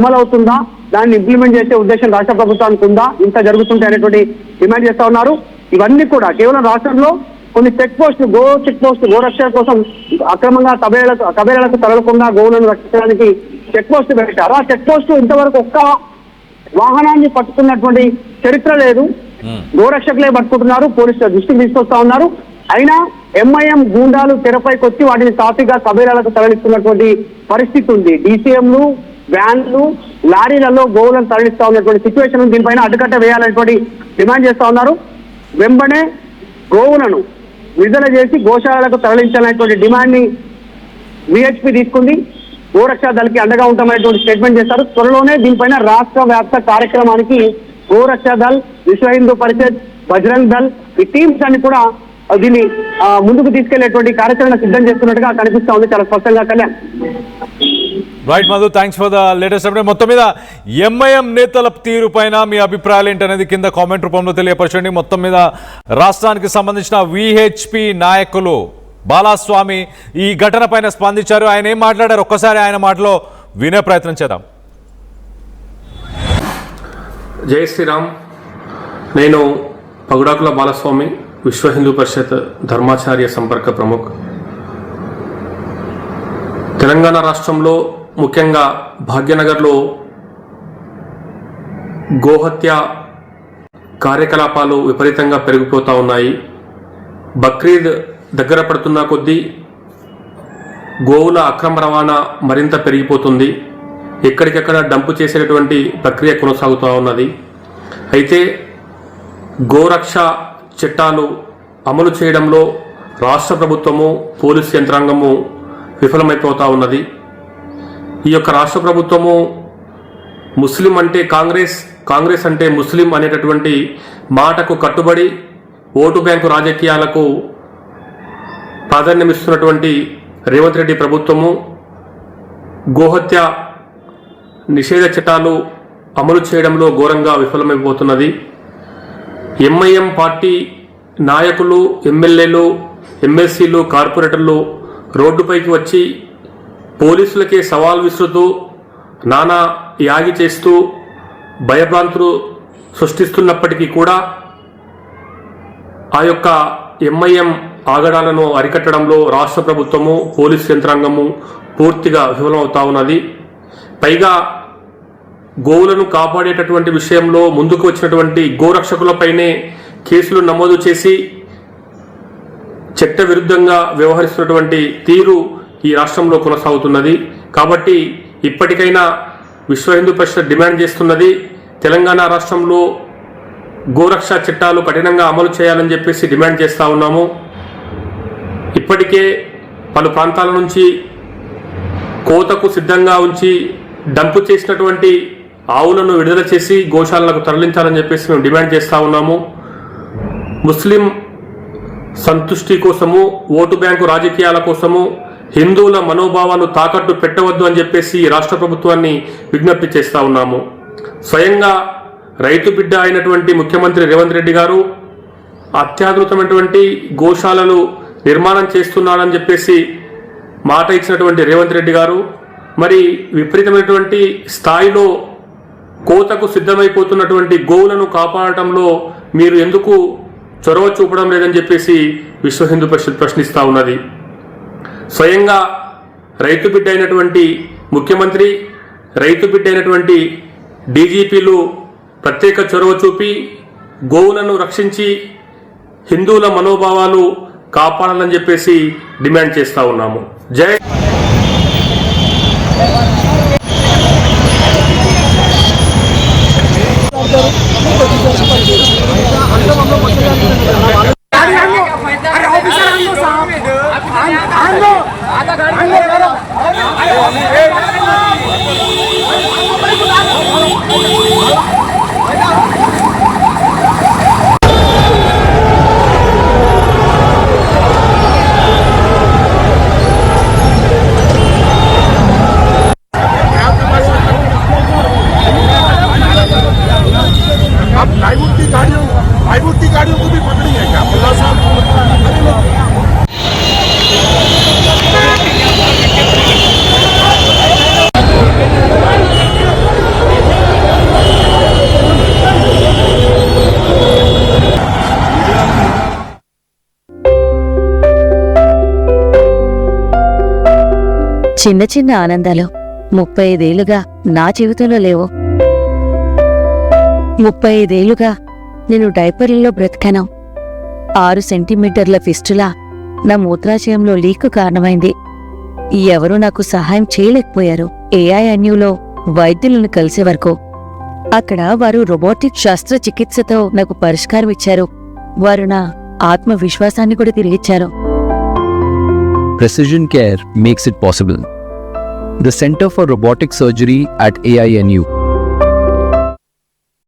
అమలవుతుందా, దాన్ని ఇంప్లిమెంట్ చేసే ఉద్దేశం రాష్ట్ర ప్రభుత్వానికి ఉందా, ఇంత జరుగుతుంటే అనేటువంటి డిమాండ్ చేస్తా ఉన్నారు. ఇవన్నీ కూడా కేవలం రాష్ట్రంలో కొన్ని చెక్ పోస్టులు, గోరక్షణ కోసం అక్రమంగా కబేరాలకు తరలకుండా గోవులను రక్షించడానికి చెక్ పోస్టు పెట్టారు. ఆ చెక్ పోస్టు ఇంతవరకు ఒక్క వాహనాన్ని పట్టుకున్నటువంటి చరిత్ర లేదు. గోరక్షకులే పట్టుకుంటున్నారు, పోలీసుల దృష్టికి తీసుకొస్తా ఉన్నారు. అయినా ఎంఐఎం గూండాలు తెరపైకి వచ్చి వాటిని సాఫీగా కబేరాలకు తరలిస్తున్నటువంటి పరిస్థితి ఉంది. డీసీఎంలు, వ్యాన్లు, లారీలలో గోవులను తరలిస్తా ఉన్నటువంటి సిచ్యువేషన్, దీనిపైన అడ్డుకట్ట వేయాలనేటువంటి డిమాండ్ చేస్తా ఉన్నారు. వెంబడే గోవులను విడుదల చేసి గోశాలకు తరలించాలనేటువంటి డిమాండ్ ని విహెచ్పి తీసుకుంది. గోరక్షా దళకి అండగా ఉంటామనేటువంటి స్టేట్మెంట్ చేశారు. త్వరలోనే దీనిపైన రాష్ట్ర వ్యాప్త కార్యక్రమానికి గోరక్షా దళ్, విశ్వ హిందూ పరిషత్, బజరంగ్ దళ్ ఈ టీమ్స్ అన్ని కూడా దీన్ని ముందుకు తీసుకెళ్లేటువంటి కార్యాచరణ సిద్ధం చేస్తున్నట్టుగా కనిపిస్తా ఉంది చాలా స్పష్టంగా. Kalyan. Right Madhu, thanks for the latest update. మొత్తం మీద ఎంఐఎం నేతల తీరు పైన మీ అభిప్రాయాలు ఏంటనేది కింద కామెంట్ రూపంలో తెలియపరచండి. మొత్తం మీద రాష్ట్రానికి సంబంధించిన విహెచ్పి నాయకులు బాలస్వామి ఈ ఘటన పైన స్పందించారు. ఆయన ఏం మాట్లాడారు ఒక్కసారి ఆయన మాటలో వినే ప్రయత్నం చేద్దాం. జై శ్రీరామ్. నేను పగుడాకుల బాలస్వామి, విశ్వ హిందూ పరిషత్ ధర్మాచార్య సంపర్క ప్రముఖ్. తెలంగాణ రాష్ట్రంలో ముఖ్యంగా భాగ్యనగర్లో గోహత్య కార్యకలాపాలు విపరీతంగా పెరిగిపోతూ ఉన్నాయి. బక్రీద్ దగ్గర పడుతున్న కొద్దీ గోవుల అక్రమ రవాణా మరింత పెరిగిపోతుంది. ఎక్కడికెక్కడ డంపు చేసేటటువంటి ప్రక్రియ కొనసాగుతూ ఉన్నది. అయితే గోరక్ష చట్టాలు అమలు చేయడంలో రాష్ట్ర ప్రభుత్వము, పోలీసు యంత్రాంగము విఫలమైపోతూ ఉన్నది. ఈ యొక్క రాష్ట్ర ప్రభుత్వము ముస్లిం అంటే కాంగ్రెస్ అంటే ముస్లిం అనేటటువంటి మాటకు కట్టుబడి ఓటు బ్యాంకు రాజకీయాలకు ప్రాధాన్యమిస్తున్నటువంటి రేవంత్ రెడ్డి ప్రభుత్వము గోహత్య నిషేధ చట్టాలు అమలు చేయడంలో ఘోరంగా విఫలమైపోతున్నది. ఎంఐఎం పార్టీ నాయకులు, ఎమ్మెల్యేలు, ఎమ్మెల్సీలు, కార్పొరేటర్లు రోడ్డుపైకి వచ్చి పోలీసులకే సవాల్ విసురుతూ నానా యాగి చేస్తూ భయభ్రాంతులు సృష్టిస్తున్నప్పటికీ కూడా ఆ యొక్క ఎంఐఎం ఆగడాలను అరికట్టడంలో రాష్ట్ర ప్రభుత్వము, పోలీసు యంత్రాంగము పూర్తిగా విఫలమవుతా ఉన్నది. పైగా గోవులను కాపాడేటటువంటి విషయంలో ముందుకు వచ్చినటువంటి గోరక్షకులపైనే కేసులు నమోదు చేసి చట్ట విరుద్ధంగా వ్యవహరిస్తున్నటువంటి తీరు ఈ రాష్ట్రంలో కొనసాగుతున్నది. కాబట్టి ఇప్పటికైనా విశ్వ హిందూ పరిషత్ డిమాండ్ చేస్తున్నది, తెలంగాణ రాష్ట్రంలో గోరక్ష చట్టాలు కఠినంగా అమలు చేయాలని చెప్పేసి డిమాండ్ చేస్తూ ఉన్నాము. ఇప్పటికే పలు ప్రాంతాల నుంచి కోతకు సిద్ధంగా ఉంచి డంపు చేసినటువంటి ఆవులను విడుదల చేసి గోశాలకు తరలించాలని చెప్పేసి మేము డిమాండ్ చేస్తూ ఉన్నాము. ముస్లిం సంతుష్టి కోసము, ఓటు బ్యాంకు రాజకీయాల కోసము హిందువుల మనోభావాలు తాకట్టు పెట్టవద్దు అని చెప్పేసి రాష్ట్ర ప్రభుత్వాన్ని విజ్ఞప్తి చేస్తూ ఉన్నాము. స్వయంగా రైతు బిడ్డ అయినటువంటి ముఖ్యమంత్రి రేవంత్ రెడ్డి గారు అత్యాధునికమైనటువంటి గోశాలలు నిర్మాణం చేస్తున్నాడని చెప్పేసి మాట ఇచ్చినటువంటి రేవంత్ రెడ్డి గారు మరి విపరీతమైనటువంటి స్థాయిలో కోతకు సిద్ధమైపోతున్నటువంటి గోవులను కాపాడటంలో మీరు ఎందుకు చొరవ చూపడం లేదని చెప్పేసి విశ్వ హిందూ పరిషత్ ప్రశ్నిస్తూ ఉన్నది. స్వయంగా రైతు బిడ్డ అయినటువంటి ముఖ్యమంత్రి, రైతు బిడ్డ అయినటువంటి డీజీపీలు ప్రత్యేక చొరవ చూపి గోవులను రక్షించి హిందువుల మనోభావాలు కాపాడాలని చెప్పేసి డిమాండ్ చేస్తూ ఉన్నాము. జై की गाड़ियों को भी पकड़ी है क्या मुल्ला साहब? చిన్న చిన్న ఆనందాలు 35 ఏళ్లుగా నా జీవితంలో లేవు. 35 ఏళ్లుగా నేను డైపర్లలో బ్రతికాను. 6 సెంటీమీటర్ల ఫిస్టులా నా మూత్రాశయంలో లీక్ కారణమైంది. ఎవరూ నాకు సహాయం చేయలేకపోయారు. AINUలో వైద్యులను కలిసే వరకు. అక్కడ వారు రోబోటిక్ శస్త్రచికిత్సతో నాకు పరిష్కారం ఇచ్చారు. వారు నా ఆత్మవిశ్వాసాన్ని కూడా తిరిగిచ్చారు. Precision care makes it possible. The Center for Robotic Surgery at AINU